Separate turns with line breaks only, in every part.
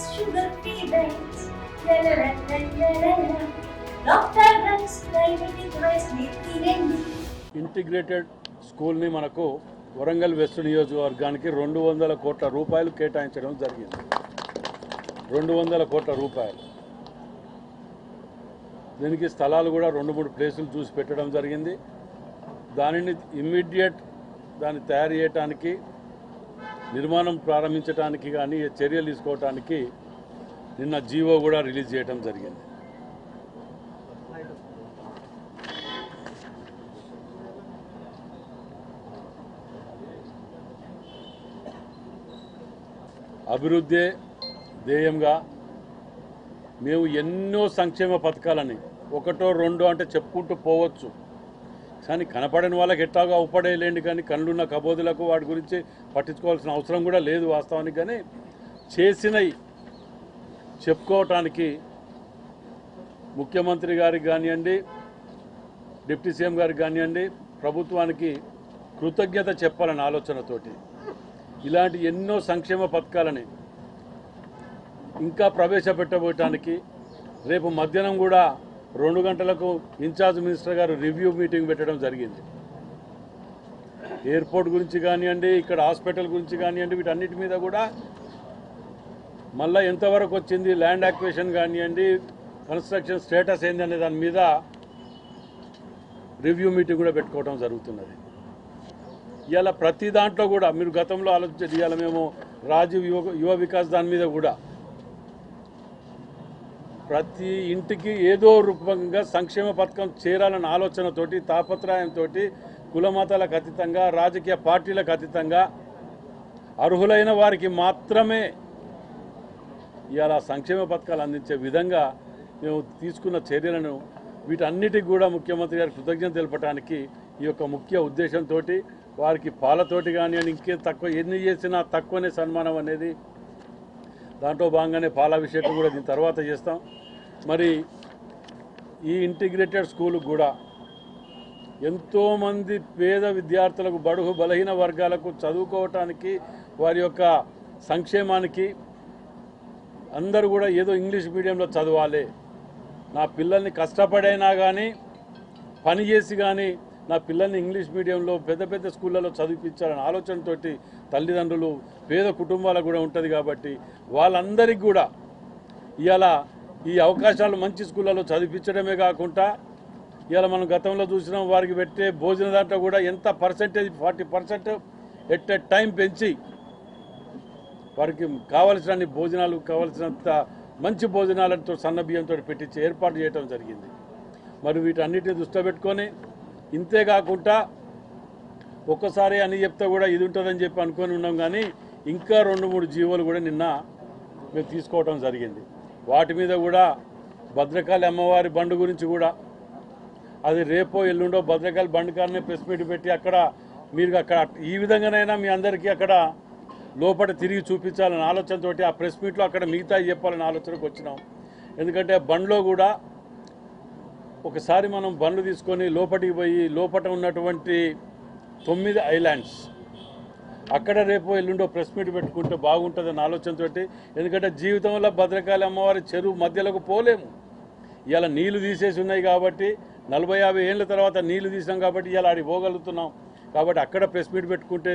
sugar-free diets. La la la la la la la. Dr. Rice Diabetic Rice తినండి.
Integrated స్కూల్ని మనకు Warangal west నియోజకవర్గానికి 200 కోట్ల రూపాయలు కేటాయించడం జరిగింది. 200 కోట్ల రూపాయలు. దీనికి స్థలాలు కూడా 2-3 ప్లేసులు చూసి పెట్టడం జరిగింది. దానిని ఇమ్మీడియట్ దాన్ని తయారు చేయడానికి, నిర్మాణం ప్రారంభించడానికి కానీ చర్యలు తీసుకోవడానికి నిన్న జీవో కూడా రిలీజ్ చేయడం జరిగింది. అభివృద్ధి ధ్యేయంగా మేము ఎన్నో సంక్షేమ పథకాలని ఒకటో రెండో అంటే చెప్పుకుంటూ పోవచ్చు, కానీ కనపడని వాళ్ళకి ఎట్టాగా ఉపడేయలేండి. కానీ కళ్ళున్న కబోదులకు వాటి గురించి పట్టించుకోవాల్సిన అవసరం కూడా లేదు వాస్తవానికి. కానీ చేసినవి చెప్పుకోవటానికి ముఖ్యమంత్రి గారికి కానివ్వండి, డిప్యూటీ సీఎం గారికి కానివ్వండి, ప్రభుత్వానికి కృతజ్ఞత చెప్పాలన్న ఆలోచనతోటి ఇలాంటి ఎన్నో సంక్షేమ పథకాలని ఇంకా ప్రవేశపెట్టబోయటానికి రేపు మధ్యాహ్నం కూడా 2 గంటలకు ఇన్ఛార్జ్ మినిస్టర్ గారు రివ్యూ మీటింగ్ పెట్టడం జరిగింది. ఎయిర్పోర్ట్ గురించి కానివ్వండి, ఇక్కడ హాస్పిటల్ గురించి కానివ్వండి, వీటన్నిటి మీద కూడా మళ్ళీ ఎంతవరకు వచ్చింది, ల్యాండ్ యాక్విజిషన్ కానివ్వండి, కన్స్ట్రక్షన్ స్టేటస్ ఏంది అనే దాని మీద రివ్యూ మీటింగ్ కూడా పెట్టుకోవడం జరుగుతున్నది. ఇవాళ ప్రతి దాంట్లో కూడా మీరు గతంలో ఆలోచించేది, ఇవాళ మేము రాజీవ్ యువ వికాస్ దాని మీద కూడా ప్రతి ఇంటికి ఏదో రూపంగా సంక్షేమ పథకం చేరాలన్న ఆలోచనతోటి, తాపత్రయంతో, కులమతాలకు అతీతంగా, రాజకీయ పార్టీలకు అతీతంగా అర్హులైన వారికి మాత్రమే ఇవాళ సంక్షేమ పథకాలు అందించే విధంగా మేము తీసుకున్న చర్యలను వీటన్నిటికి కూడా ముఖ్యమంత్రి గారికి కృతజ్ఞత తెలపడానికి ఈ యొక్క ముఖ్య ఉద్దేశంతో వారికి పాలతోటి కానివ్వండి, ఇంకేం తక్కువ ఎన్ని చేసినా తక్కువనే సన్మానం అనేది దాంట్లో భాగంగానే పాలాభిషేకం కూడా దీని తర్వాత చేస్తాం. మరి ఈ ఇంటిగ్రేటెడ్ స్కూలు కూడా ఎంతోమంది పేద విద్యార్థులకు, బడుగు బలహీన వర్గాలకు చదువుకోవటానికి, వారి యొక్క సంక్షేమానికి అందరూ కూడా ఏదో ఇంగ్లీష్ మీడియంలో చదవాలి, నా పిల్లల్ని కష్టపడైనా కానీ పని చేసి కానీ నా పిల్లల్ని ఇంగ్లీష్ మీడియంలో పెద్ద పెద్ద స్కూళ్ళలో చదివించాలనే ఆలోచనతో తల్లిదండ్రులు, పేద కుటుంబాలకు కూడా ఉంటుంది. కాబట్టి వాళ్ళందరికీ కూడా ఇవాళ ఈ అవకాశాలు మంచి స్కూళ్ళలో చదివించడమే కాకుండా ఇవాళ మనం గతంలో చూసినాం, వారికి పెట్టే భోజన దాంట్లో కూడా ఎంత పర్సెంటేజ్ 40% ఎట్ ఎ టైం పెంచి వారికి కావలసిన భోజనాలు, కావలసినంత మంచి భోజనాలతో సన్న బియ్యంతో పెట్టించి ఏర్పాటు చేయడం జరిగింది. మరి వీటన్నిటిని దృష్టిలో పెట్టుకొని, ఇంతేకాకుండా ఒక్కసారి అని చెప్తే కూడా ఇది ఉంటుందని చెప్పి అనుకొని ఉన్నాం. కానీ ఇంకా 2-3 జీవోలు కూడా నిన్న మేము తీసుకోవడం జరిగింది. వాటి మీద కూడా భద్రకాళి అమ్మవారి బండు గురించి కూడా అది రేపో ఎల్లుండో భద్రకాళి బండి కాడనే ప్రెస్ మీట్ పెట్టి అక్కడ మీరు అక్కడ ఈ విధంగానైనా మీ అందరికీ అక్కడ లోపల తిరిగి చూపించాలనే ఆలోచనతో ఆ ప్రెస్ మీట్లో అక్కడ మిగతా చెప్పాలనే ఆలోచనకు వచ్చినాం. ఎందుకంటే బండ్లో కూడా ఒకసారి మనం బండ్లు తీసుకొని లోపలికి పోయి లోపల ఉన్నటువంటి 9 ఐలాండ్స్ అక్కడ రేపు ఎల్లుండో ప్రెస్ మీట్ పెట్టుకుంటే బాగుంటుందన్న ఆలోచనతో. ఎందుకంటే జీవితంలో భద్రకాళి అమ్మవారి చెరువు మధ్యలోకి పోలేము. ఇవాళ నీళ్లు తీసేసి ఉన్నాయి కాబట్టి 40-50 ఏళ్ళ తర్వాత నీళ్లు తీసాం కాబట్టి ఇవాళ ఆడికి పోగలుగుతున్నాం. కాబట్టి అక్కడ ప్రెస్ మీట్ పెట్టుకుంటే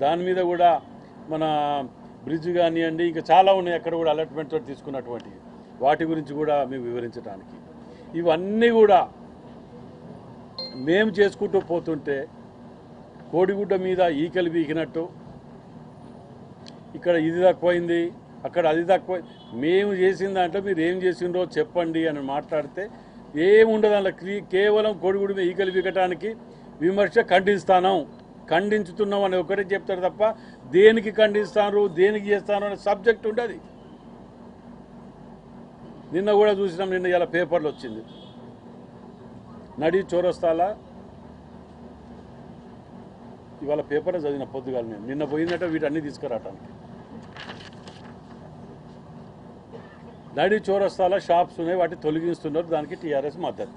దాని మీద కూడా మన బ్రిడ్జ్ కానివ్వండి, ఇంకా చాలా ఉన్నాయి అక్కడ కూడా అలాట్మెంట్ తోటి తీసుకున్నటువంటి వాటి గురించి కూడా మేము వివరించడానికి. ఇవన్నీ కూడా మేము చేసుకుంటూ పోతుంటే కోడిగుడ్డ మీద ఈకలు బీకినట్టు ఇక్కడ ఇది తక్కువైంది, అక్కడ అది తక్కువ, మేము చేసిన దాంట్లో మీరు ఏం చేసిండ్రో చెప్పండి అని మాట్లాడితే ఏముండదు. అందులో కేవలం కోడిగుడ్డ మీద ఈకలు బీకటానికి విమర్శ ఖండించుతున్నాం అని ఒకటే చెప్తారు తప్ప దేనికి ఖండిస్తారు, దేనికి చేస్తాను అనే సబ్జెక్ట్ ఉండదు. నిన్న కూడా చూసినాం, నిన్న ఇలా పేపర్లు వచ్చింది, నడి చౌరస్తాల ఇవాళ పేపర్లో చదివిన పొద్దుగాల నేను నిన్న పోయిందట వీటన్నీ తీసుకురావటానికి. నడి చౌరస్తాల షాప్స్ ఉన్నాయి, వాటిని తొలగిస్తున్నారు, దానికి టీఆర్ఎస్ మద్దతు.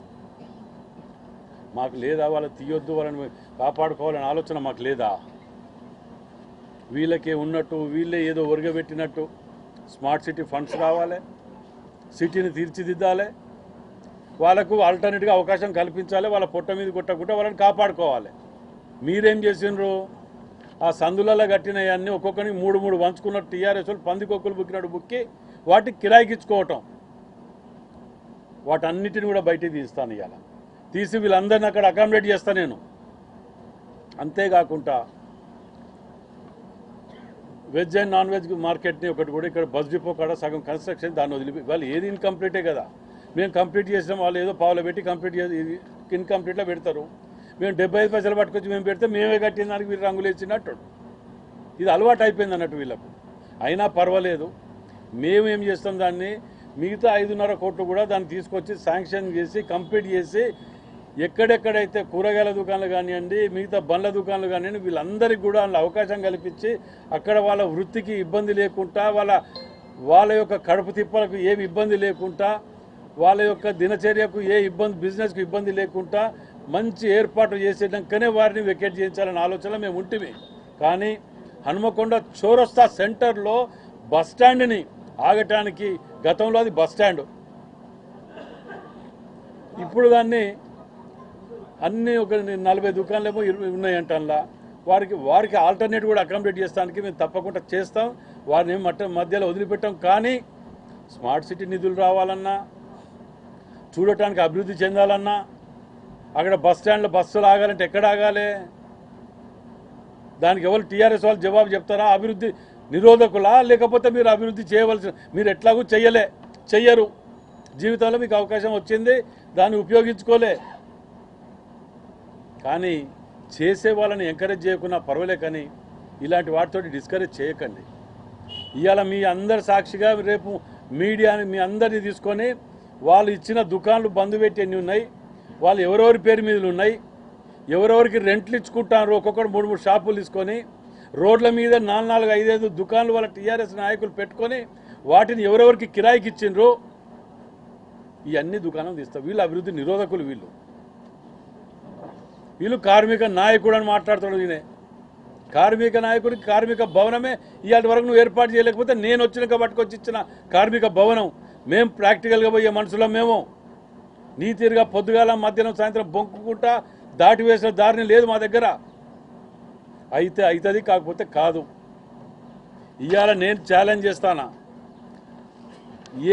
మాకు లేదా? వాళ్ళ తీయొద్దు, వాళ్ళని కాపాడుకోవాలని ఆలోచన మాకు లేదా? వీళ్ళకే ఉన్నట్టు, వీళ్ళే ఏదో ఒరగబెట్టినట్టు స్మార్ట్ సిటీ ఫండ్స్ రావాలి, సిటీని తీర్చిదిద్దాలి, వాళ్ళకు ఆల్టర్నేట్గా అవకాశం కల్పించాలి, వాళ్ళ పొట్ట మీద కొట్టకుండా వాళ్ళని కాపాడుకోవాలి. మీరేం చేసిండ్రు? ఆ సందులలో కట్టినవన్నీ ఒక్కొక్కరికి 3 పంచుకున్న టీఆర్ఎస్ వాళ్ళు పందికొక్కులు బుక్కినట్టు బుక్కి వాటికి కిరాయికి ఇచ్చుకోవటం, వాటన్నిటిని కూడా బయటికి తీస్తాను. ఇవాళ తీసి వీళ్ళందరినీ అక్కడ అకామిడేట్ చేస్తాను నేను. అంతేకాకుండా వెజ్ అండ్ నాన్ వెజ్ మార్కెట్ని ఒకటి కూడా ఇక్కడ బస్ డిపో కాడ సగం కన్స్ట్రక్షన్ దాన్ని వదిలిపి వాళ్ళు ఏది ఇన్కంప్లీటే కదా. మేము కంప్లీట్ చేసినాం, వాళ్ళు ఏదో పావులో పెట్టి కంప్లీట్ చేసి ఇన్కంప్లీట్లో పెడతారు. మేము 75 పైసలు పట్టుకొచ్చి మేము పెడితే మేమే కట్టిన దానికి వీళ్ళు రంగులు ఇచ్చినట్టు. ఇది అలవాటు అయిపోయింది అన్నట్టు వీళ్ళకు. అయినా పర్వాలేదు, మేము ఏం చేస్తాం, దాన్ని మిగతా 5.5 కోట్లు కూడా దాన్ని తీసుకొచ్చి శాంక్షన్ చేసి కంప్లీట్ చేసి ఎక్కడెక్కడైతే కూరగాయల దుకాణాలు కానివ్వండి, మిగతా బండ్ల దుకాణాలు కానివ్వండి, వీళ్ళందరికీ కూడా అందులో అవకాశం కల్పించి అక్కడ వాళ్ళ వృత్తికి ఇబ్బంది లేకుండా, వాళ్ళ యొక్క కడుపు తిప్పలకు ఏమి ఇబ్బంది లేకుండా, వాళ్ళ యొక్క దినచర్యకు ఏ ఇబ్బంది, బిజినెస్కు ఇబ్బంది లేకుండా మంచి ఏర్పాటు చేసేటంకనే వారిని వెకేట్ చేయించాలనే ఆలోచన మేము ఉంటిమి. కానీ హనుమకొండ చౌరస్తా సెంటర్లో బస్టాండ్ని ఆగటానికి, గతంలో అది బస్టాండ్, ఇప్పుడు దాన్ని అన్నీ ఒక 40 దుకాణాలేమో 20 ఉన్నాయంట. అందులో వారికి ఆల్టర్నేట్ కూడా అకామిడేట్ చేస్తానికి మేము తప్పకుండా చేస్తాం. వారిని మధ్యలో వదిలిపెట్టాం. కానీ స్మార్ట్ సిటీ నిధులు రావాలన్నా, చూడటానికి అభివృద్ధి చెందాలన్నా, అక్కడ బస్ స్టాండ్లో బస్సులు ఆగాలంటే ఎక్కడ ఆగాలి? దానికి ఎవరు టీఆర్ఎస్ వాళ్ళు జవాబు చెప్తారా? అభివృద్ధి నిరోధకులా, లేకపోతే మీరు అభివృద్ధి చేయవలసిన, మీరు ఎట్లాగూ చెయ్యరు. జీవితంలో మీకు అవకాశం వచ్చింది, దాన్ని ఉపయోగించుకోలే. కానీ చేసే వాళ్ళని ఎంకరేజ్ చేయకున్నా పర్వాలే, కానీ ఇలాంటి వాటితోటి డిస్కరేజ్ చేయకండి. ఇవాళ మీ అందరి సాక్షిగా రేపు మీడియాని మీ అందరినీ తీసుకొని వాళ్ళు ఇచ్చిన దుకాణాలు బంద్ పెట్టి ఎన్ని ఉన్నాయి, వాళ్ళు ఎవరెవరి పేరు మీదలు ఉన్నాయి, ఎవరెవరికి రెంట్లు ఇచ్చుకుంటారు, ఒక్కొక్కరు 3 షాపులు తీసుకొని రోడ్ల మీద 4, 5 దుకాణాలు వాళ్ళ టీఆర్ఎస్ నాయకులు పెట్టుకొని వాటిని ఎవరెవరికి కిరాయికి ఇచ్చిండ్రు, ఈ అన్ని దుకాణాలు తీస్తారు. వీళ్ళు అభివృద్ధి నిరోధకులు, వీళ్ళు కార్మిక నాయకుడు అని మాట్లాడుతాడు. ఈయన కార్మిక నాయకుడికి కార్మిక భవనమే ఇవాటి వరకు నువ్వు ఏర్పాటు చేయలేకపోతే నేను వచ్చినాక పట్టుకొచ్చి ఇచ్చిన కార్మిక భవనం. మేము ప్రాక్టికల్గా పోయే మనుషులం, మేము నీతిగా పొద్దుగాల మధ్యాహ్నం సాయంత్రం బొంకుకుంటా దాటి వేసిన దారిని లేదు మా దగ్గర. అయితే అవుతుంది, కాకపోతే కాదు. ఇవాళ నేను ఛాలెంజ్ చేస్తానా,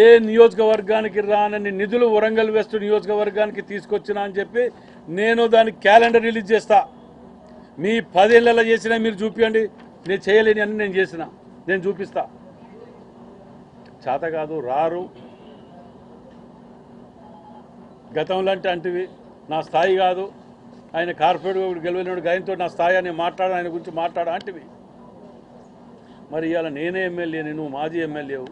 ఏ నియోజకవర్గానికి రానని నిధులు వరంగల్ వెస్ట్ నియోజకవర్గానికి తీసుకొచ్చినా అని చెప్పి నేను దానికి క్యాలెండర్ రిలీజ్ చేస్తా. మీ 10 ఏళ్ళలో చేసినా మీరు చూపించండి, నేను చేయలేని అన్ని నేను చేసిన, నేను చూపిస్తా. చేత కాదు, రారు. గతంలో అంటివి నా స్థాయి కాదు, ఆయన కార్పొరేట్ గెలవలేడు, ఆయనతో నా స్థాయి అని ఆయన గురించి మాట్లాడ అంటివి. మరి ఇవాళ నేనే ఎమ్మెల్యేని, నువ్వు మాజీ ఎమ్మెల్యేవు,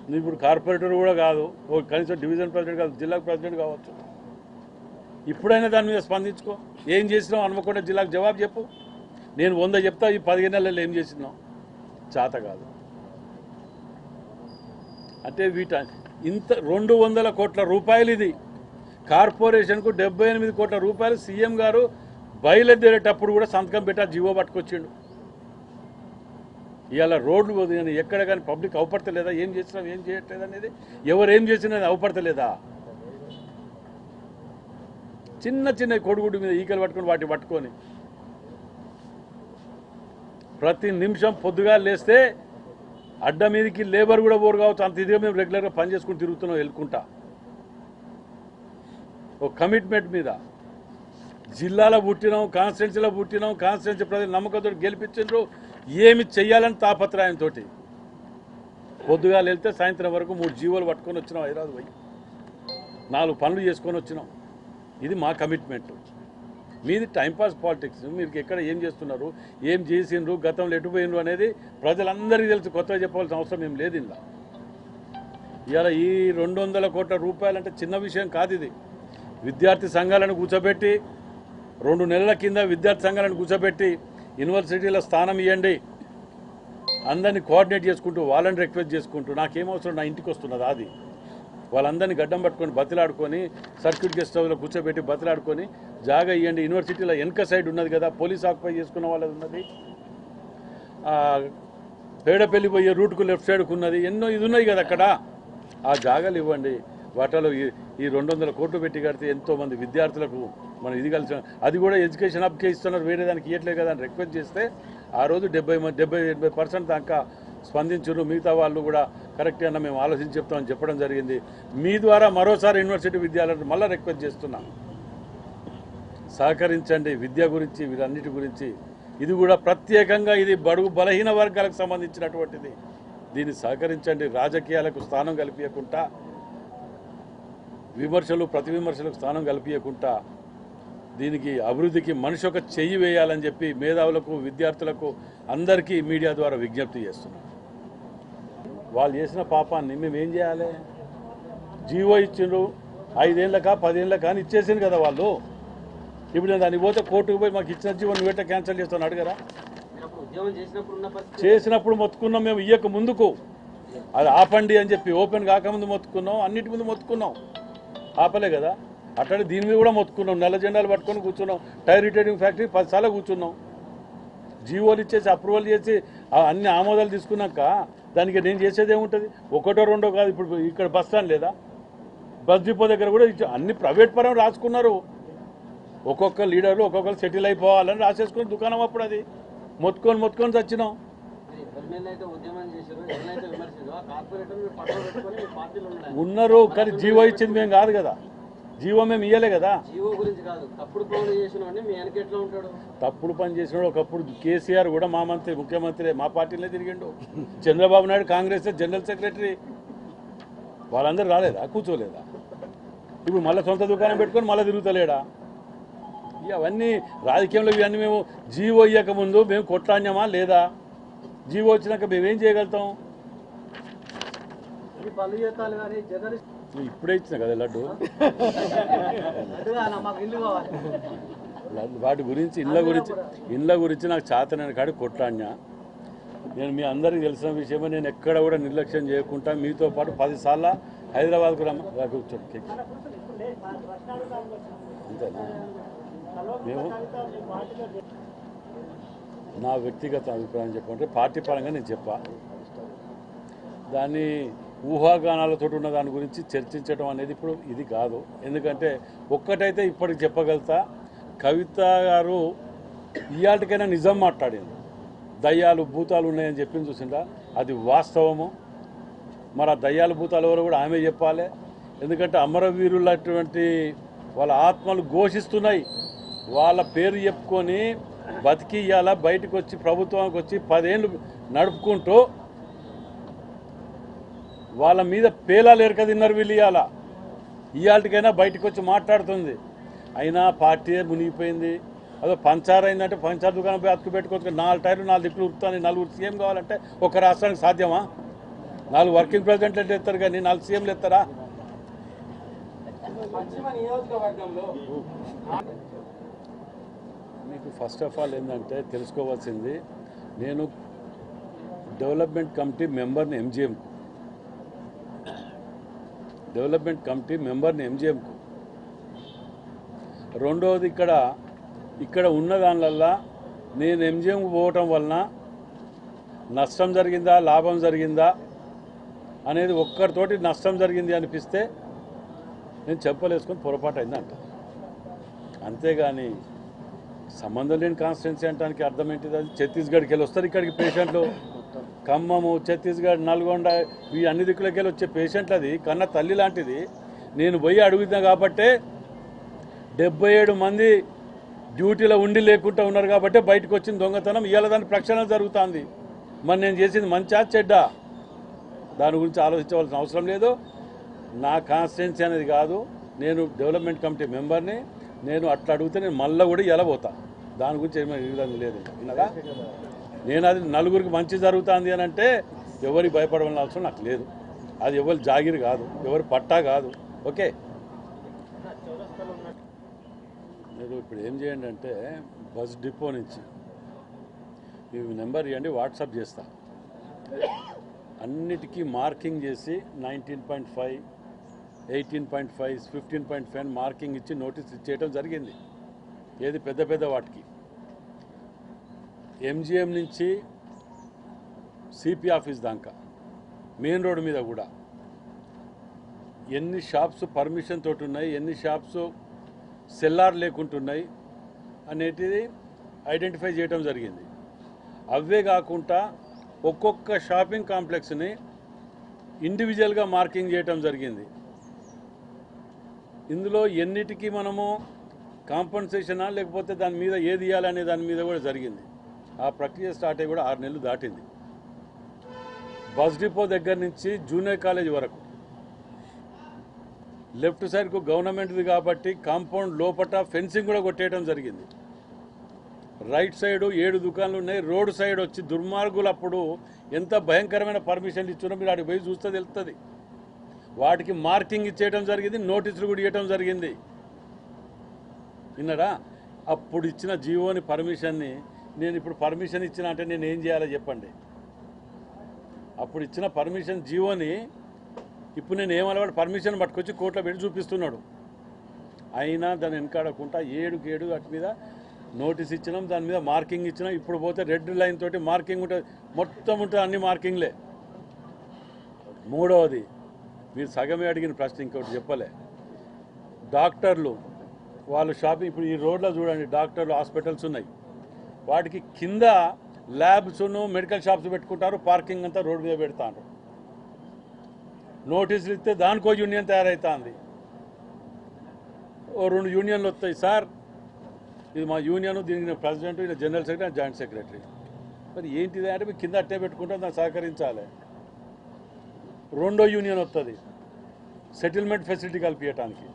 నువ్వు ఇప్పుడు కార్పొరేటర్ కూడా కాదు, కనీసం డివిజన్ ప్రెసిడెంట్ కాదు, జిల్లా ప్రెసిడెంట్ కావచ్చు. ఇప్పుడైనా దాని మీద స్పందించుకో. ఏం చేసినావు హన్మకొండ జిల్లాకు జవాబు చెప్పు. నేను 100 చెప్తా, ఈ 15 నెలల్లో ఏం చేసినావు. చేత కాదు అంటే ఇంత 200 కోట్ల రూపాయలు ఇది. కార్పొరేషన్కు 78 కోట్ల రూపాయలు సీఎం గారు బయలుదేరేటప్పుడు కూడా సంతకం పెట్టా, జీవో పట్టుకొచ్చిండు. ఇవాళ రోడ్లు కానీ ఎక్కడ కానీ పబ్లిక్ అవపడతలేదా? ఏం చేసినాం, ఏం చేయట్లేదు అనేది, ఎవరేం చేసినా అవపడతలేదా? చిన్న కొడుగుడ్డు మీద ఈకలు పట్టుకొని వాటిని పట్టుకొని ప్రతి నిమిషం పొద్దుగా లేస్తే అడ్డ మీదకి లేబర్ కూడా పోరు కావచ్చు, అంత ఇదిగా మేము రెగ్యులర్గా పని చేసుకుని తిరుగుతున్నాం వెళ్ళుకుంటా. ఒక కమిట్మెంట్ మీద జిల్లాలో పుట్టినాం, కాన్స్టిట్యున్సీలో పుట్టినాం, కాన్స్టిట్యున్సీ ప్రజలు నమ్మకంతో గెలిపించారు. ఏమి చెయ్యాలని తాపత్రయంతో పొద్దుగా వెళ్తే సాయంత్రం వరకు 3 జీవోలు పట్టుకొని వచ్చినాం, హైదరాబాద్ పోయి 4 పనులు చేసుకొని వచ్చినాం. ఇది మా కమిట్మెంట్. మీది టైంపాస్ పాలిటిక్స్. మీరు ఎక్కడ ఏం చేస్తున్నారు, ఏం చేసిండ్రు, గతంలో ఎటుపోయినరు అనేది ప్రజలందరికీ తెలుసు, కొత్తగా చెప్పాల్సిన అవసరం ఏం లేదు. ఇలా ఇవాళ ఈ 200 కోట్ల రూపాయలు అంటే చిన్న విషయం కాదు. ఇది విద్యార్థి సంఘాలను కూర్చోబెట్టి 2 నెలల కింద విద్యార్థి సంఘాలను కూర్చోబెట్టి యూనివర్సిటీలో స్థానం ఇవ్వండి, అందరినీ కోఆర్డినేట్ చేసుకుంటూ వాళ్ళని రిక్వెస్ట్ చేసుకుంటూ, నాకేమవసరం, నా ఇంటికి వస్తున్నది అది, వాళ్ళందరినీ గడ్డం పట్టుకొని బతిలాడుకొని సర్క్యూట్ గెస్ట్ హౌస్లో కూర్చోబెట్టి బతిలాడుకొని జాగా ఇవ్వండి. యూనివర్సిటీలో వెనక సైడ్ ఉన్నది కదా, పోలీస్ ఆక్యుపై చేసుకున్న వాళ్ళది ఉన్నది, పేడపల్లి పోయే రూట్కు లెఫ్ట్ సైడ్కు ఉన్నది, ఎన్నో ఇది ఉన్నాయి కదా అక్కడ. ఆ జాగాలు ఇవ్వండి. వాటిలో ఈ 200 కోట్లు పెట్టి కడితే ఎంతోమంది విద్యార్థులకు మనం ఇది కలిసి, అది కూడా ఎడ్యుకేషన్ హబ్కే ఇస్తున్నారు, వేరే దానికి ఇవ్వట్లేదు కదా అని రిక్వెస్ట్ చేస్తే ఆ రోజు 70-80% దాకా స్పందించారు. మిగతా వాళ్ళు కూడా కరెక్ట్ అన్న మేము ఆలోచించి చెప్తామని చెప్పడం జరిగింది. మీ ద్వారా మరోసారి యూనివర్సిటీ విద్యాలయాలను మళ్ళీ రిక్వెస్ట్ చేస్తున్నాం, సహకరించండి విద్య గురించి, వీరన్నిటి గురించి. ఇది కూడా ప్రత్యేకంగా ఇది బడుగు బలహీన వర్గాలకు సంబంధించినటువంటిది. దీన్ని సహకరించండి. రాజకీయాలకు స్థానం కల్పించకుండా, విమర్శలు ప్రతి విమర్శలకు స్థానం కల్పించకుండా దీనికి అభివృద్ధికి మనిషి ఒక చెయ్యి వేయాలని చెప్పి మేధావులకు, విద్యార్థులకు అందరికీ మీడియా ద్వారా విజ్ఞప్తి చేస్తున్నాం. వాళ్ళు చేసిన పాపాన్ని మేము ఏం చేయాలి? జీవో ఇచ్చిండ్రు, 5 ఏళ్ళకా 10 ఏళ్ళకా అని ఇచ్చేసింది కదా వాళ్ళు. ఇప్పుడు నేను దానికి పోతే కోర్టుకు పోయి మాకు ఇచ్చిన జీవో నువ్వేట క్యాన్సిల్ చేస్తాను అడగరా? చేసినప్పుడు మొత్తుకున్నాం మేము, ఇయ్యక ముందుకు అది ఆపండి అని చెప్పి. ఓపెన్ కాకముందు మొత్తుకున్నాం, అన్నిటి ముందు మొత్తుకున్నాం, ఆపలే కదా. అట్లనే దీని మీద కూడా మొత్తుకున్నాం, నల్ల జెండాలు పట్టుకొని కూర్చున్నాం. టైర్ రిటైనింగ్ ఫ్యాక్టరీ 10 సార్లు కూర్చున్నాం. జీవోలు ఇచ్చేసి అప్రూవల్ చేసి అన్ని ఆమోదాలు తీసుకున్నాక దానికి నేను చేసేది ఏముంటుంది? ఒకటో రెండో కాదు. ఇప్పుడు ఇక్కడ బస్ స్టాండ్ లేదా, బస్ డిపో దగ్గర కూడా అన్ని ప్రైవేట్ పరం రాసుకున్నారు. ఒక్కొక్క లీడర్లు ఒక్కొక్కరు సెటిల్ అయిపోవాలని రాసేసుకుని దుకాణం. అప్పుడు అది మొత్తుకొని చచ్చినాం. ఉన్నారు కానీ జీవో ఇచ్చింది మేము కాదు కదా, జీవో మేము ఇయ్యలే కదా. తప్పుడు పని చేసినాడు ఒకప్పుడు కేసీఆర్ కూడా, మా మంత్రి ముఖ్యమంత్రి మా పార్టీలో తిరిగిండు. చంద్రబాబు నాయుడు కాంగ్రెస్ జనరల్ సెక్రటరీ, వాళ్ళందరూ రాలేదా, కూర్చోలేదా? ఇప్పుడు మళ్ళీ సొంత దుకాణం పెట్టుకొని మళ్ళీ తిరుగుతలేడా? అవన్నీ రాజకీయంలో ఇవన్నీ. మేము జీవో ఇయ్యకముందు మేము కొట్లాడినామా లేదా? జీవో వచ్చినాక మేమేం చేయగలుగుతాం? ఇప్పుడే ఇచ్చిన కదా లడ్డు. వాటి గురించి ఇండ్ల గురించి నాకు చేతనైన కాడి కొట్లాడినా. నేను మీ అందరికీ తెలిసిన విషయమే. నేను ఎక్కడ కూడా నిర్లక్ష్యం చేయకుండా మీతో పాటు 10 సార్లు హైదరాబాద్కు కూర్చోండి. అంతేనా? మేము నా వ్యక్తిగత అభిప్రాయం చెప్పంటే పార్టీ పరంగా నేను చెప్పా. దాన్ని ఊహాగానాలతో ఉన్న దాని గురించి చర్చించడం అనేది ఇప్పుడు ఇది కాదు. ఎందుకంటే ఒక్కటైతే ఇప్పటికి చెప్పగలుగుతా, కవిత గారు ఇయాటికైనా నిజం మాట్లాడింది. దయ్యాలు భూతాలు ఉన్నాయని చెప్పింది చూసిందా, అది వాస్తవము. మరి ఆ దయ్యాలు భూతాలు ఎవరు కూడా ఆమె చెప్పాలి. ఎందుకంటే అమరవీరులటువంటి వాళ్ళ ఆత్మలు ఘోషిస్తున్నాయి. వాళ్ళ పేరు చెప్పుకొని బతికి ఇవాళ బయటకు వచ్చి ప్రభుత్వానికి వచ్చి 10 ఏళ్ళు నడుపుకుంటూ వాళ్ళ మీద పేలాలు ఎరక తిన్నారు వీళ్ళు. ఇవాళకైనా బయటకు వచ్చి మాట్లాడుతుంది. అయినా పార్టీ మునిగిపోయింది. అదో పంచార్ అయిందంటే పంచార్ దుకాణం పోయి అతుకు పెట్టుకోవచ్చు. 4 టైర్లు 4 దిక్కులు ఉరుకుతాను. 4 సీఎం కావాలంటే ఒక రాష్ట్రానికి సాధ్యమా? 4 వర్కింగ్ ప్రెసిడెంట్లు ఎత్తారు కానీ 4 సీఎంలు ఎత్తారా? మీకు ఫస్ట్ ఆఫ్ ఆల్ ఏంటంటే తెలుసుకోవాల్సింది, నేను డెవలప్మెంట్ కమిటీ మెంబర్ని ఎంజిఎంకు. రెండవది ఇక్కడ ఉన్న దానివల్ల నేను ఎంజిఎంకు పోవటం వలన నష్టం జరిగిందా లాభం జరిగిందా అనేది ఒక్కరితోటి నష్టం జరిగింది అనిపిస్తే నేను చెప్పలేసుకొని పొరపాటు అయిందంట. అంతేగాని సంబంధం లేని కాన్స్టిట్యున్సీ అంటానికి అర్థం ఏంటిది? అది ఛత్తీస్గఢ్కి వెళ్ళి వస్తారు ఇక్కడికి పేషెంట్లు. ఖమ్మము, ఛత్తీస్గఢ్, నల్గొండ, ఈ అన్ని దిక్కులకి వెళ్ళి వచ్చే పేషెంట్లు అది కన్న తల్లి లాంటిది. నేను పోయి అడుగుతున్నా కాబట్టే 77 మంది డ్యూటీలో ఉండి లేకుండా ఉన్నారు కాబట్టి బయటకు వచ్చిన దొంగతనం. ఇవాళ దాని ప్రక్షాళన జరుగుతుంది. మరి నేను చేసింది మంచా చెడ్డా దాని గురించి ఆలోచించవలసిన అవసరం లేదు. నా కాన్స్టిట్యున్సీ అనేది కాదు. నేను డెవలప్మెంట్ కమిటీ మెంబర్ని. నేను అట్లా అడిగితే నేను మళ్ళీ కూడా ఎలా పోతా, దాని గురించి ఏమైనా లేదు. విన్నదా? నేను అది నలుగురికి మంచి జరుగుతుంది అని అంటే ఎవరికి భయపడవలసిన అవసరం నాకు లేదు. అది ఎవరి జాగిరి కాదు, ఎవరి పట్టా కాదు. ఓకే, మీరు ఇప్పుడు ఏం చేయండి అంటే బస్ డిపో నుంచి మీ నెంబర్ ఇవ్వండి, వాట్సాప్ చేస్తా. అన్నిటికీ మార్కింగ్ చేసి 19.5, 18.5, 15.5 మార్కింగ్ ఇచ్చి నోటీస్ ఇచ్చేయడం జరిగింది. ఏది పెద్ద వాటికి. ఎంజిఎం నుంచి సిపి ఆఫీస్ దాకా మెయిన్ రోడ్డు మీద కూడా ఎన్ని షాప్స్ పర్మిషన్ తోటి ఉన్నాయి, ఎన్ని షాప్స్ సెల్లార్ లేకుంటున్నాయి అనేటిది ఐడెంటిఫై చేయడం జరిగింది. అవే కాకుండా ఒక్కొక్క షాపింగ్ కాంప్లెక్స్ని ఇండివిజువల్గా మార్కింగ్ చేయటం జరిగింది. ఇందులో ఎన్నిటికీ మనము కాంపన్సేషనా లేకపోతే దాని మీద ఏది ఇవ్వాలనే దాని మీద కూడా జరిగింది. ఆ ప్రక్రియ స్టార్ట్ అయ్యి కూడా 6 నెలలు దాటింది. బస్ డిపో దగ్గర నుంచి జూనియర్ కాలేజ్ వరకు లెఫ్ట్ సైడ్కు గవర్నమెంట్ది కాబట్టి కాంపౌండ్ లోపట ఫెన్సింగ్ కూడా కొట్టేయడం జరిగింది. రైట్ సైడు 7 దుకాణాలు ఉన్నాయి. రోడ్ సైడ్ వచ్చి దుర్మార్గులు అప్పుడు ఎంత భయంకరమైన పర్మిషన్లు ఇచ్చారో మీరు అక్కడికి పోయి చూస్తే తెలుస్తుంది. వాటికి మార్కింగ్ ఇచ్చేయడం జరిగింది, నోటీసులు కూడా ఇవ్వడం జరిగింది. విన్నారా? అప్పుడు ఇచ్చిన జీవోని పర్మిషన్ని నేను ఇప్పుడు పర్మిషన్ ఇచ్చిన అంటే నేను ఏం చేయాలో చెప్పండి. అప్పుడు ఇచ్చిన పర్మిషన్ జీవోని ఇప్పుడు నేను ఏమలవాడు పర్మిషన్ పట్టుకొచ్చి కోర్టులో పెట్టి చూపిస్తున్నాడు. అయినా దాన్ని వెనకాడకుండా 7 వాటి మీద నోటీస్ ఇచ్చినాం, దాని మీద మార్కింగ్ ఇచ్చినాం. ఇప్పుడు పోతే రెడ్ లైన్ తోటి మార్కింగ్ ఉంటుంది, మొత్తం ఉంటుంది, అన్ని మార్కింగ్లే. మూడవది మీరు సగమే అడిగిన ప్రశ్న ఇంకోటి చెప్పలే. డాక్టర్లు వాళ్ళు షాపింగ్ ఇప్పుడు ఈ రోడ్లో చూడండి, డాక్టర్లు హాస్పిటల్స్ ఉన్నాయి, వాటికి కింద ల్యాబ్స్ను మెడికల్ షాప్స్ పెట్టుకుంటారు, పార్కింగ్ అంతా రోడ్డు మీద పెడతారు. నోటీసులు ఇస్తే దానికో యూనియన్ తయారవుతుంది. ఓ 2 యూనియన్లు వస్తాయి. సార్ ఇది మా యూనియన్, దీనికి ప్రెసిడెంట్, ఇలా జనరల్ సెక్రటరీ, జాయింట్ సెక్రటరీ. మరి ఏంటిది అంటే మీరు కింద అట్టే పెట్టుకుంటాం, దాన్ని సహకరించాలి. రెండో యూనియన్ వస్తుంది సెటిల్మెంట్ ఫెసిలిటీ కల్పించడానికి.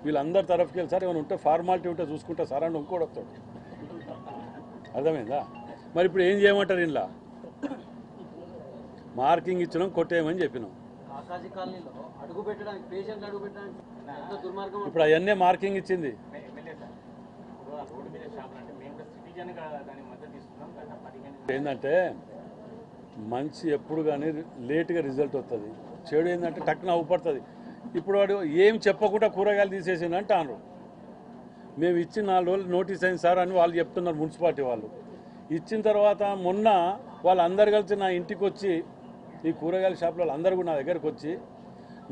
వీళ్ళందరి తరఫుకి వెళ్ళి సార్ ఏమైనా ఉంటే ఫార్మాలిటీ ఉంటే చూసుకుంటా సార్ అని ఇంకోటి వస్తాడు. అర్థమైందా? మరి ఇప్పుడు ఏం చేయమంటారు? ఇలా మార్కింగ్ ఇచ్చినాం, కొట్టేయమని చెప్పినాం. ఇప్పుడు అవన్నీ మార్కింగ్ ఇచ్చింది. ఏంటంటే మంచి ఎప్పుడు కానీ లేట్గా రిజల్ట్ వస్తుంది, చెడు ఏంటంటే టక్కున అవుపడుతుంది. ఇప్పుడు వాడు ఏం చెప్పకుండా కూరగాయలు తీసేసిండు అంటారు. మేము ఇచ్చి 4 రోజులు నోటీస్ అయింది సార్ అని వాళ్ళు చెప్తున్నారు, మున్సిపాలిటీ వాళ్ళు. ఇచ్చిన తర్వాత మొన్న వాళ్ళందరు కలిసి నా ఇంటికి వచ్చి, ఈ కూరగాయల షాపులో అందరూ కూడా నా దగ్గరకు వచ్చి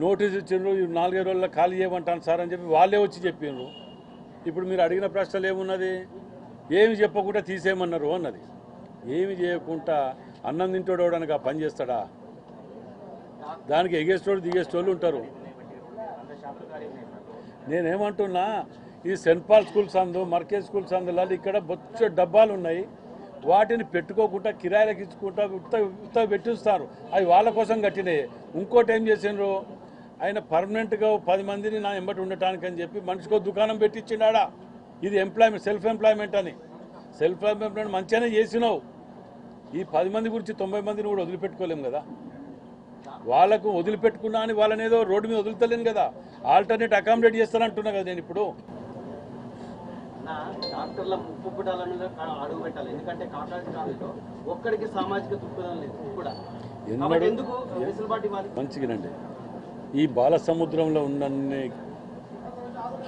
నోటీస్ ఇచ్చిండ్రు, 4-5 రోజుల్లో ఖాళీ చేయమంటాను సార్ అని చెప్పి వాళ్ళే వచ్చి చెప్పిండ్రు. ఇప్పుడు మీరు అడిగిన ప్రశ్నలు ఏమున్నది? ఏమి చెప్పకుండా తీసేయమన్నారు అన్నది. ఏమి చేయకుండా అన్నం తింటోడవడానికి ఆ పని చేస్తాడా? దానికి ఎగేస్తోళ్ళు దిగేస్తోళ్ళు ఉంటారు. నేనేమంటున్నా, ఈ సెంట్ పాల్ స్కూల్స్ అందు, మర్కేజ్ స్కూల్స్ అందులో ఇక్కడ బొచ్చ డబ్బాలు ఉన్నాయి, వాటిని పెట్టుకోకుండా కిరాయిలకు ఇచ్చుకుంటా ఉత్త పెట్టిస్తారు. అవి వాళ్ళ కోసం కట్టినాయి. ఇంకోటి ఏం చేసిండ్రు, ఆయన పర్మనెంట్గా 10 మందిని నా ఎంబటి ఉండటానికి అని చెప్పి మనిషికో దుకాణం పెట్టించినాడా. ఇది ఎంప్లాయ్మెంట్, సెల్ఫ్ ఎంప్లాయ్మెంట్ అని. సెల్ఫ్ ఎంప్లాయ్మెంట్ మంచిగానే చేసినావు. ఈ 10 మంది గురించి 90 మందిని కూడా వదిలిపెట్టుకోలేము కదా. వాళ్ళకు వదిలిపెట్టుకున్నా అని వాళ్ళని ఏదో రోడ్డు మీద వదులుతలేను కదా, ఆల్టర్నేట్ అకామిడేట్ చేస్తానంటున్నా కదా నేను ఇప్పుడు.
డాక్టర్ల ముప్పుడాల మీద అడుగు పెట్టాలి, ఎందుకంటే కాకాజీ ఒక్కడికి సామాజిక దృక్పథం లేదు కూడా.
మంచిగానండి, ఈ బాలసముద్రంలో ఉన్న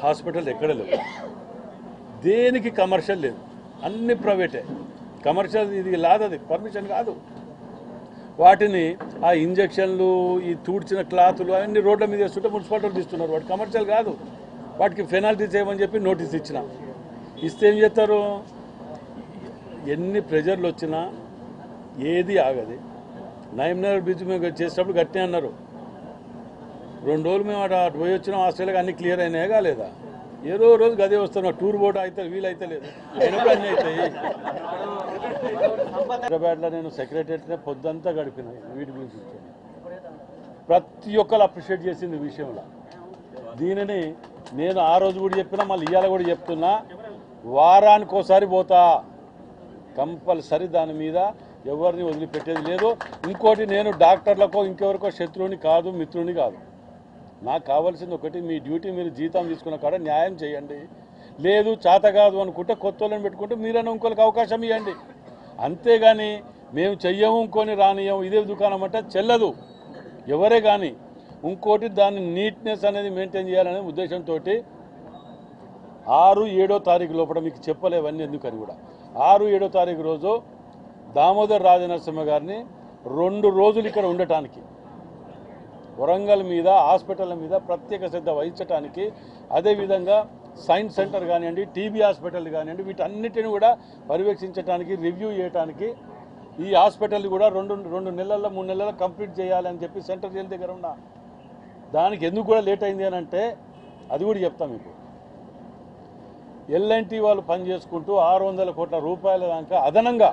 హాస్పిటల్ ఎక్కడ లేవు, దేనికి కమర్షియల్ లేదు, అన్ని ప్రైవేటే. కమర్షియల్ ఇది లాదది, పర్మిషన్ కాదు. వాటిని ఆ ఇంజక్షన్లు, ఈ తూడ్చిన క్లాతులు అవన్నీ రోడ్ల మీద వేస్తుంటే మున్సిపాలిటీలు తీస్తున్నారు. వాటి కమర్షియల్ కాదు. వాటికి పెనాల్టీ చేయమని చెప్పి నోటీస్ ఇచ్చిన. ఇస్తే ఏం చేస్తారు? ఎన్ని ప్రెజర్లు వచ్చినా ఏది ఆగది. నైమ్నగర్ బ్రిడ్జ్ మేము చేసేటప్పుడు గట్టినే అన్నారు. 2 రోజులు మేము అటు పోయి వచ్చినాం, ఆస్ట్రేలియాకి అన్ని క్లియర్ అయినాయా కాలేదా? ఏదో రోజు గదే వస్తున్నాం, టూర్ బోర్డు అయితే వీలైతే లేదు, అయినప్పుడు అన్నీ అవుతాయి. హైదరాబాద్లో నేను సెక్రటరీనే పొద్దంతా గడిపిన వీటి గురించి. ప్రతి ఒక్కరు అప్రిషియేట్ చేసింది ఈ విషయంలో. దీనిని నేను ఆ రోజు కూడా చెప్పినా, మళ్ళీ ఇవాళ కూడా చెప్తున్నా, వారానికి ఒకసారి పోతా కంపల్సరీ. దాని మీద ఎవరిని వదిలిపెట్టేది లేదు. ఇంకోటి, నేను డాక్టర్లకో ఇంకెవరికో శత్రువుని కాదు, మిత్రుని కాదు. నాకు కావాల్సింది ఒకటి, మీ డ్యూటీ మీరు జీతం తీసుకున్న కాడ న్యాయం చేయండి. లేదు చేత కాదు అనుకుంటే కొత్త వాళ్ళని పెట్టుకుంటే మీరైనా ఇంకోరికి అవకాశం ఇవ్వండి. అంతేగాని మేము చెయ్యము ఇంకొని రానియము ఇదే దుకాణం అంటే చెల్లదు ఎవరే కానీ. ఇంకోటి, దాన్ని నీట్నెస్ అనేది మెయింటైన్ చేయాలనే ఉద్దేశంతో 6-7 తారీఖు లోపల మీకు చెప్పలేవన్నీ ఎందుకని కూడా 6-7 తారీఖు రోజు దామోదర్ రాజనరసింహ గారిని 2 రోజులు ఇక్కడ ఉండటానికి, వరంగల్ మీద హాస్పిటల్ మీద ప్రత్యేక శ్రద్ధ వహించడానికి, అదేవిధంగా సైన్స్ సెంటర్ కానివ్వండి, టీబీ హాస్పిటల్ కానివ్వండి, వీటన్నిటిని కూడా పర్యవేక్షించడానికి, రివ్యూ చేయడానికి, ఈ హాస్పిటల్ కూడా 2 నెలల్లో 3 నెలల్లో కంప్లీట్ చేయాలని చెప్పి సెంటర్ జైలు దగ్గర ఉన్నా. దానికి ఎందుకు కూడా లేట్ అయింది అని అంటే అది కూడా చెప్తాం మీకు. ఎల్ఎన్టీ వాళ్ళు పని చేసుకుంటూ 600 కోట్ల రూపాయల దాకా అదనంగా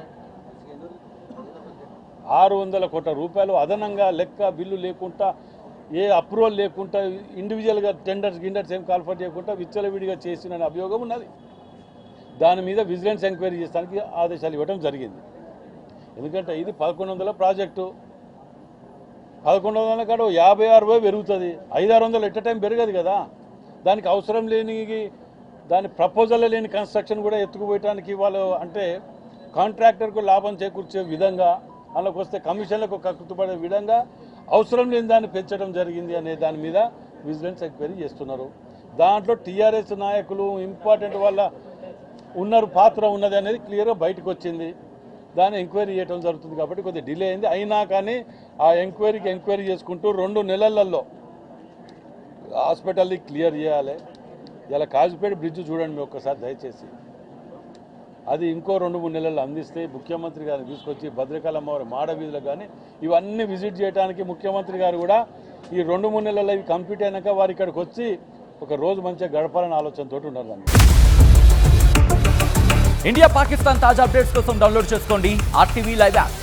600 కోట్ల రూపాయలు అదనంగా లెక్క బిల్లు లేకుండా, ఏ అప్రూవల్ లేకుండా, ఇండివిజువల్గా గిన్నర్స్ ఏం కాల్ఫర్ చేయకుండా విచ్చలవిడిగా చేసిన అభియోగం ఉన్నది. దాని మీద విజిలెన్స్ ఎంక్వైరీ చేయడానికి ఆదేశాలు ఇవ్వడం జరిగింది. ఎందుకంటే ఇది 1100 ప్రాజెక్టు, 1100 కాడ 50-60 పెరుగుతుంది, 500-600 ఎట్ టైం పెరగదు కదా. దానికి అవసరం లేని, దాని ప్రపోజల్ లేని కన్స్ట్రక్షన్ కూడా ఎత్తుకుపోయటానికి వాళ్ళు అంటే కాంట్రాక్టర్కు లాభం చేకూర్చే విధంగా, అందులోకి వస్తే కమిషన్లకు కక్కుతుపడే విధంగా అవసరం లేని దాన్ని పెంచడం జరిగింది అనే దాని మీద విజిలెన్స్ ఎంక్వైరీ చేస్తున్నారు. దాంట్లో టీఆర్ఎస్ నాయకులు ఇంపార్టెంట్ వాళ్ళ ఉన్నారు, పాత్ర ఉన్నది అనేది క్లియర్గా బయటకు వచ్చింది. దాన్ని ఎంక్వైరీ చేయడం జరుగుతుంది కాబట్టి కొద్దిగా డిలే అయింది. అయినా కానీ ఆ ఎంక్వైరీ చేసుకుంటూ 2 నెలలలో హాస్పిటల్ని క్లియర్ చేయాలి. ఇలా కాజుపేట బ్రిడ్జ్ చూడండి మీరు ఒక్కసారి దయచేసి, అది ఇంకో 2-3 నెలలు అందిస్తే ముఖ్యమంత్రి గారిని తీసుకొచ్చి భద్రకాళమ్మ వారి మాడ వీధులు కానీ ఇవన్నీ విజిట్ చేయడానికి ముఖ్యమంత్రి గారు కూడా ఈ 2-3 నెలల్లో ఇవి కంప్లీట్ అయినాక వారు ఇక్కడికి వచ్చి ఒక రోజు మంచిగా గడపాలనే ఆలోచనతో ఉన్నారు.
ఇండియా పాకిస్తాన్ తాజా అప్డేట్స్ కోసం డౌన్లోడ్ చేసుకోండి RTV లైవ్ యాప్.